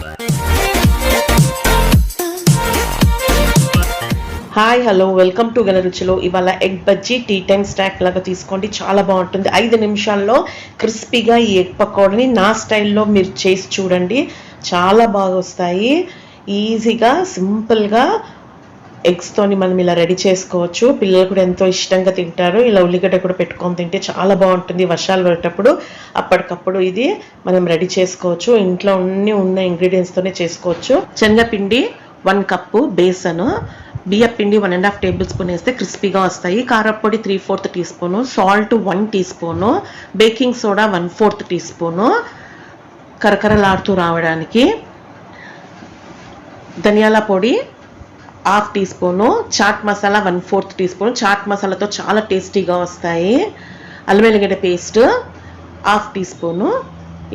Hi hello welcome to Ganaruchulu. ఇవాళ egg bajji tea time snack లాగా తీసుకోండి, చాలా బాగుంటుంది. 5 నిమిషాల్లో క్రిస్పీగా ఈ ఎగ్ పకోడీని నా స్టైల్లో మీరు చేసి చూడండి, చాలా బాగా వస్తాయి. ఈజీగా సింపుల్గా ఎగ్స్తోని మనం ఇలా రెడీ చేసుకోవచ్చు. పిల్లలు కూడా ఎంతో ఇష్టంగా తింటారు. ఇలా ఉల్లిగడ్డ కూడా పెట్టుకొని తింటే చాలా బాగుంటుంది. వర్షాలు పడేటప్పుడు అప్పటికప్పుడు ఇది మనం రెడీ చేసుకోవచ్చు. ఇంట్లో ఉన్న ఇంగ్రీడియంట్స్తోనే చేసుకోవచ్చు. శనగపిండి 1 కప్పు, బేసన్, బియ్యం పిండి 1.5 టేబుల్ స్పూన్ వేస్తే క్రిస్పీగా వస్తాయి. కారపొడి 3/4 teaspoon, salt 1 teaspoon, baking soda 1/4 teaspoon, కరకరలాడుతూ రావడానికి ధనియాల పొడి 1/2 teaspoon, chaat masala 1/4 teaspoon. Chaat మసాలాతో చాలా టేస్టీగా వస్తాయి. అల్లం వెల్లిగడ్డ పేస్ట్ 1/2 టీ స్పూను.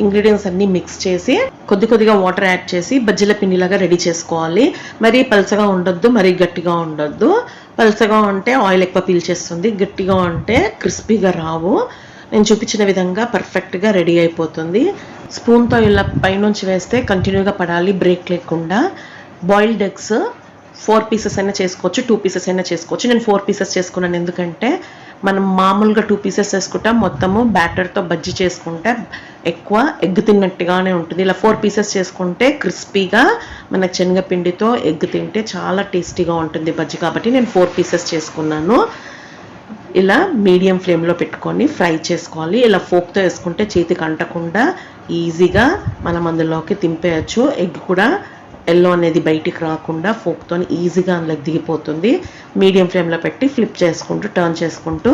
ఇంగ్రీడియంట్స్ అన్నీ మిక్స్ చేసి కొద్దిగా వాటర్ యాడ్ చేసి బజ్జీల పిండిలాగా రెడీ చేసుకోవాలి. మరీ పలుచగా ఉండొద్దు, మరీ గట్టిగా ఉండొద్దు. పలుచగా ఉంటే ఆయిల్ ఎక్కువ పీల్చేస్తుంది, గట్టిగా ఉంటే క్రిస్పీగా రావు. నేను చూపించిన విధంగా పర్ఫెక్ట్గా రెడీ అయిపోతుంది. స్పూన్తో ఇలా పైనుంచి వేస్తే కంటిన్యూగా పడాలి, బ్రేక్ లేకుండా. బాయిల్డ్ ఎగ్స్ 4 పీసెస్ అయినా చేసుకోవచ్చు, 2 పీసెస్ అయినా చేసుకోవచ్చు. నేను 4 పీసెస్ చేసుకున్నాను, ఎందుకంటే మనం మామూలుగా 2 పీసెస్ చేసుకుంటాం, మొత్తము బ్యాటర్తో బజ్జీ చేసుకుంటే ఎక్కువ ఎగ్ తిన్నట్టుగానే ఉంటుంది. ఇలా 4 పీసెస్ చేసుకుంటే క్రిస్పీగా మన శనగపిండితో ఎగ్ తింటే చాలా టేస్టీగా ఉంటుంది బజ్జీ. కాబట్టి నేను 4 పీసెస్ చేసుకున్నాను. ఇలా మీడియం ఫ్లేమ్లో పెట్టుకొని ఫ్రై చేసుకోవాలి. ఇలా ఫోక్తో వేసుకుంటే చేతికి అంటకుండా ఈజీగా మనం అందులోకి తింపేయచ్చు. ఎగ్ కూడా ఎల్లో అనేది బయటికి రాకుండా ఫోక్తో ఈజీగా అందులోకి దిగిపోతుంది. మీడియం ఫ్లేమ్లో పెట్టి ఫ్లిప్ చేసుకుంటూ టర్న్ చేసుకుంటూ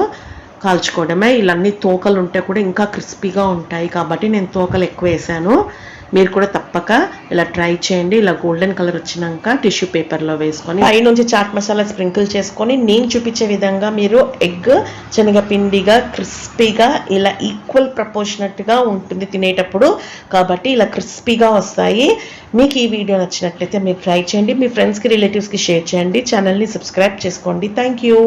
కాల్చుకోవడమే. ఇలా అన్ని తోకలు ఉంటే కూడా ఇంకా క్రిస్పీగా ఉంటాయి, కాబట్టి నేను తోకలు ఎక్కువ వేసాను. మీరు కూడా తప్పక ఇలా ట్రై చేయండి. ఇలా గోల్డెన్ కలర్ వచ్చినాక టిష్యూ పేపర్లో వేసుకొని పైనుంచి చాట్ మసాలా స్ప్రింకిల్ చేసుకొని నేను చూపించే విధంగా మీరు ఎగ్ శనగపిండిగా క్రిస్పీగా ఇలా ఈక్వల్ ప్రపోర్షనట్గా ఉంటుంది తినేటప్పుడు, కాబట్టి ఇలా క్రిస్పీగా వస్తాయి. మీకు ఈ వీడియో నచ్చినట్లయితే మీరు ట్రై చేయండి, మీ ఫ్రెండ్స్కి రిలేటివ్స్కి షేర్ చేయండి, ఛానల్ని సబ్స్క్రైబ్ చేసుకోండి. Thank you.